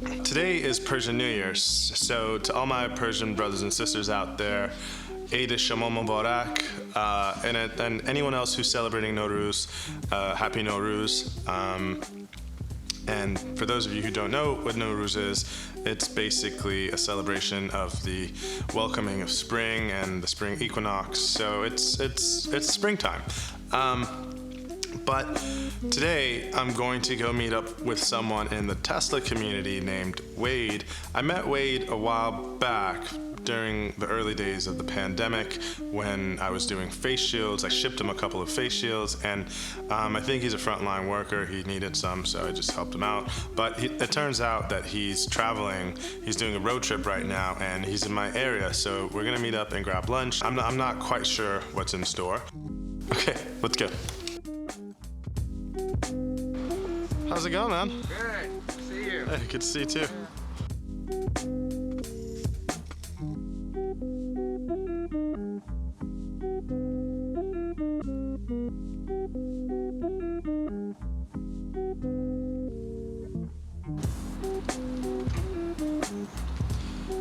Today is Persian New Year, so to all my Persian brothers and sisters out there, Eid Shama Mubarak, and anyone else who's celebrating Nowruz, Happy Nowruz. And for those of you who don't know what Nowruz is, it's basically a celebration of the welcoming of spring and the spring equinox. So it's springtime. But today I'm going to go meet up with someone in the Tesla community named Wade. I met Wade a while back during the early days of the pandemic when I was doing face shields. I shipped him a couple of face shields, and I think he's a frontline worker. He needed some, so I just helped him out. But it turns out that he's traveling. He's doing a road trip right now, and he's in my area, so we're gonna meet up and grab lunch. I'm not quite sure what's in store. Okay, let's go. How's it going, man? Good. Good to see you. Hey, good to see you too.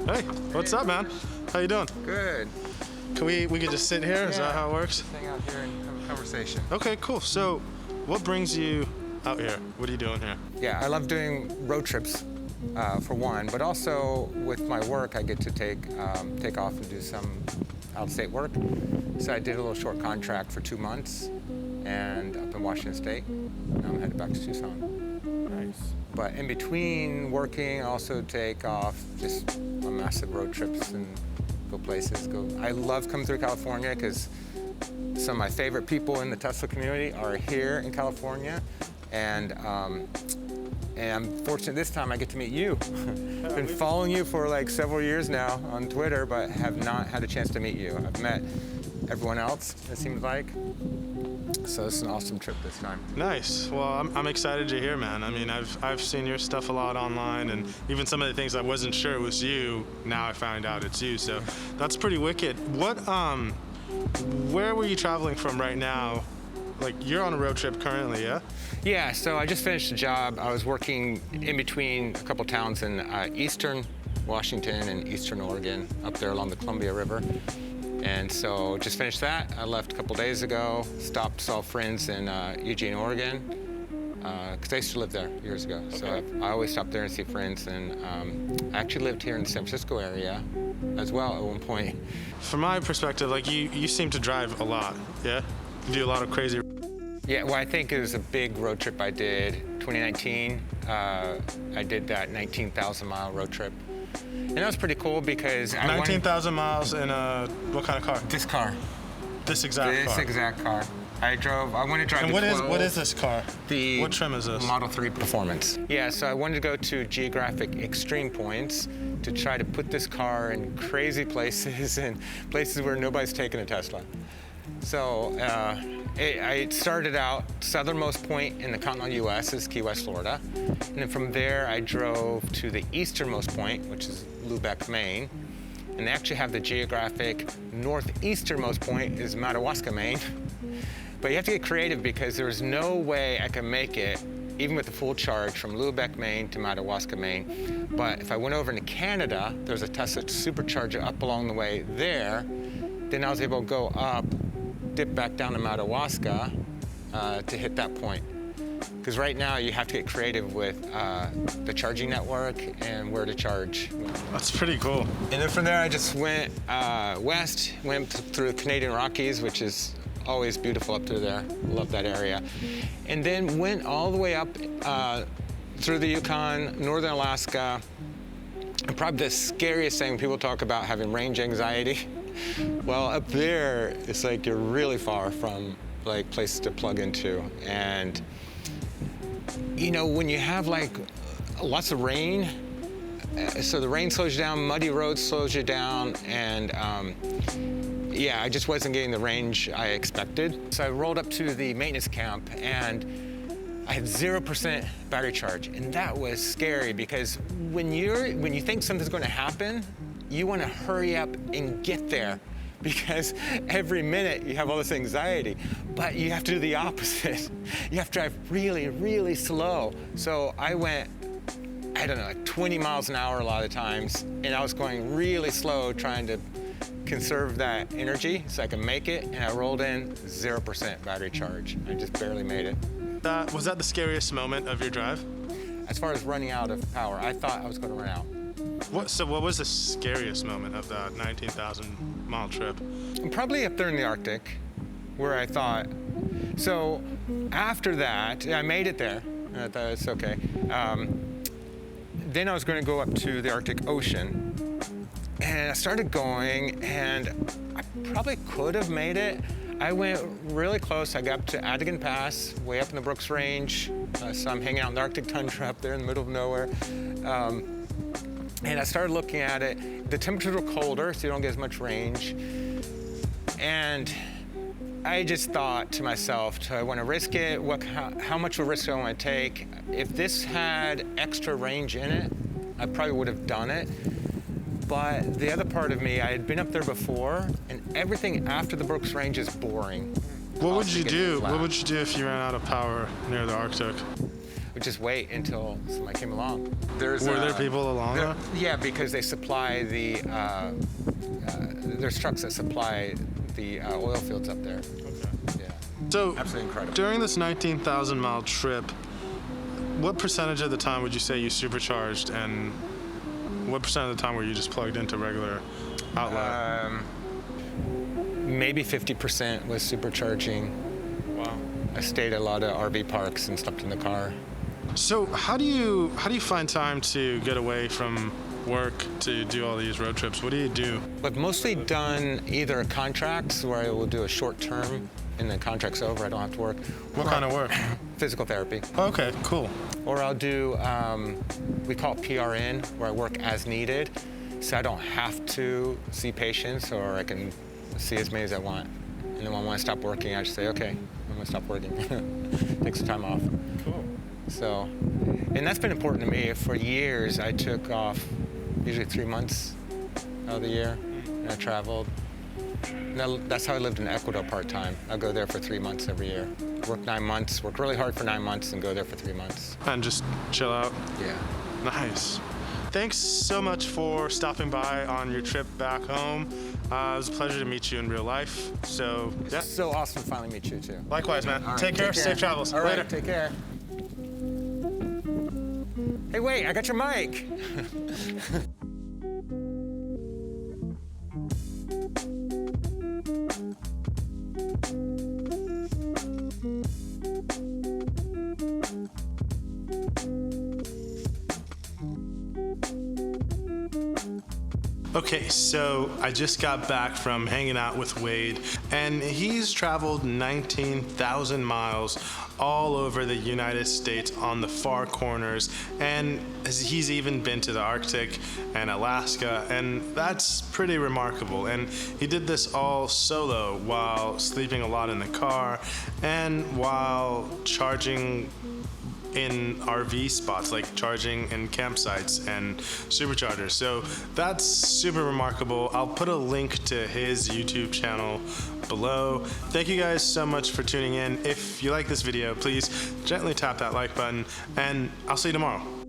Hey, what's up, man? How you doing? Good. Can we could just sit here? Is that how it works? Hang out here and have a conversation. Okay, cool. So, what brings you out here? What are you doing here? Yeah, I love doing road trips, for one, but also with my work, I get to take off and do some out-of-state work. So I did a little short contract for 2 months, and up in Washington State. Now I'm headed back to Tucson. Nice. But in between working, I also take off just on massive road trips and go places. I love coming through California because some of my favorite people in the Tesla community are here in California. And I'm fortunate this time I get to meet you. I've been following you for like several years now on Twitter, but have not had a chance to meet you. I've met everyone else, it seems like. So it's an awesome trip this time. Nice. Well, I'm excited you're here, man. I mean, I've seen your stuff a lot online, and even some of the things I wasn't sure it was you, now I found out it's you. So that's pretty wicked. Where were you traveling from right now? Like, you're on a road trip currently, yeah? Yeah, so I just finished a job. I was working in between a couple towns in eastern Washington and eastern Oregon, up there along the Columbia River. And so just finished that. I left a couple days ago, saw friends in Eugene, Oregon, because I used to live there years ago. Okay. So I always stop there and see friends. And I actually lived here in the San Francisco area as well at one point. From my perspective, like, you seem to drive a lot, yeah? You do a lot of crazy. Yeah, well, I think it was a big road trip I did, 2019. I did that 19,000-mile road trip. And that was pretty cool because 19,000 miles in what kind of car? This car. This exact car? This exact car. I wanted to drive And the 12. what is this car? What trim is this? Model 3 Performance. Yeah, so I wanted to go to geographic extreme points to try to put this car in crazy places and places where nobody's taken a Tesla. So I started out, southernmost point in the continental U.S. is Key West, Florida. And then from there, I drove to the easternmost point, which is Lubec, Maine. And they actually have the geographic northeasternmost point is Madawaska, Maine. But you have to get creative because there's no way I can make it, even with the full charge, from Lubec, Maine to Madawaska, Maine. But if I went over into Canada, there's a Tesla supercharger up along the way there. Then I was able to go up, dip back down to Madawaska to hit that point. Because right now you have to get creative with the charging network and where to charge. That's pretty cool. And then from there I just went west, went through the Canadian Rockies, which is always beautiful up through there. Love that area. And then went all the way up through the Yukon, northern Alaska. And probably the scariest thing, people talk about having range anxiety. Well, up there, it's like you're really far from like places to plug into. And you know, when you have like lots of rain, so the rain slows you down, muddy roads slows you down, and yeah, I just wasn't getting the range I expected. So I rolled up to the maintenance camp and I had 0% battery charge, and that was scary because when you think something's going to happen, you want to hurry up and get there because every minute you have all this anxiety, but you have to do the opposite. You have to drive really, really slow. So I went I don't know, like 20 miles an hour a lot of times. And I was going really slow trying to conserve that energy so I could make it. And I rolled in 0% battery charge. I just barely made it. Was that the scariest moment of your drive? As far as running out of power, I thought I was going to run out. What was the scariest moment of that 19,000 mile trip? Probably up there in the Arctic, where I thought. So after that, I made it there. I thought it's okay. Then I was going to go up to the Arctic Ocean, and I started going, and I probably could have made it. I went really close. I got up to Adigan Pass, way up in the Brooks Range. So I'm hanging out in the Arctic tundra up there in the middle of nowhere. And I started looking at it. The temperatures were colder, so you don't get as much range. And I just thought to myself, do I want to risk it? How much of a risk do I want to take? If this had extra range in it, I probably would have done it. But the other part of me, I had been up there before, and everything after the Brooks Range is boring. What would you do? What would you do if you ran out of power near the Arctic? Would just wait until somebody came along. Were there people along there? Yeah, because they supply there's trucks that supply the oil fields up there. Okay. Yeah. So, absolutely incredible. During this 19,000 mile trip, what percentage of the time would you say you supercharged, and what percent of the time were you just plugged into regular outlet? Maybe 50% was supercharging. Wow. I stayed at a lot of RV parks and slept in the car. So how do you find time to get away from work to do all these road trips? What do you do? I've mostly done either contracts where I will do a short term and the contract's over, I don't have to work. What kind of work? Physical therapy. Okay, cool. Or I'll do, we call it PRN, where I work as needed. So I don't have to see patients, or I can see as many as I want. And then when I want to stop working, I just say, okay, I'm going to stop working. Take some time off. Cool. So, and that's been important to me. For years, I took off usually 3 months out of the year, and I traveled. Now, that's how I lived in Ecuador part-time. I'd go there for 3 months every year. Work 9 months, work really hard for 9 months, and go there for 3 months. And just chill out? Yeah. Nice. Thanks so much for stopping by on your trip back home. It was a pleasure to meet you in real life. So, yeah. It's so awesome to finally meet you, too. Likewise, man. All right, take care. Safe travels. All Later. right, take care. Hey, wait, I got your mic. Okay, so I just got back from hanging out with Wade, and he's traveled 19,000 miles all over the United States on the far corners, and he's even been to the Arctic and Alaska, and that's pretty remarkable. And he did this all solo while sleeping a lot in the car and while charging in RV spots, like charging in campsites and superchargers. So that's super remarkable. I'll put a link to his YouTube channel below. Thank you guys so much for tuning in. If you like this video, please gently tap that like button, and I'll see you tomorrow.